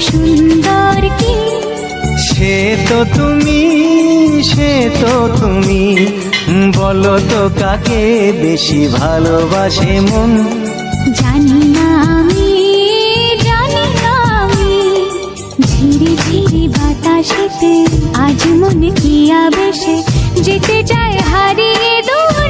সুন্দর কি সে তো তুমি, সে তো তুমি, বলো তো কাকে বেশি ভালোবাসে মন। জানি না আমি, জানি না আমি, ঝিরি ঝিরি বাতাসেতে আজ মনে কি আবেশে যেতে চায় হারিয়ে দূর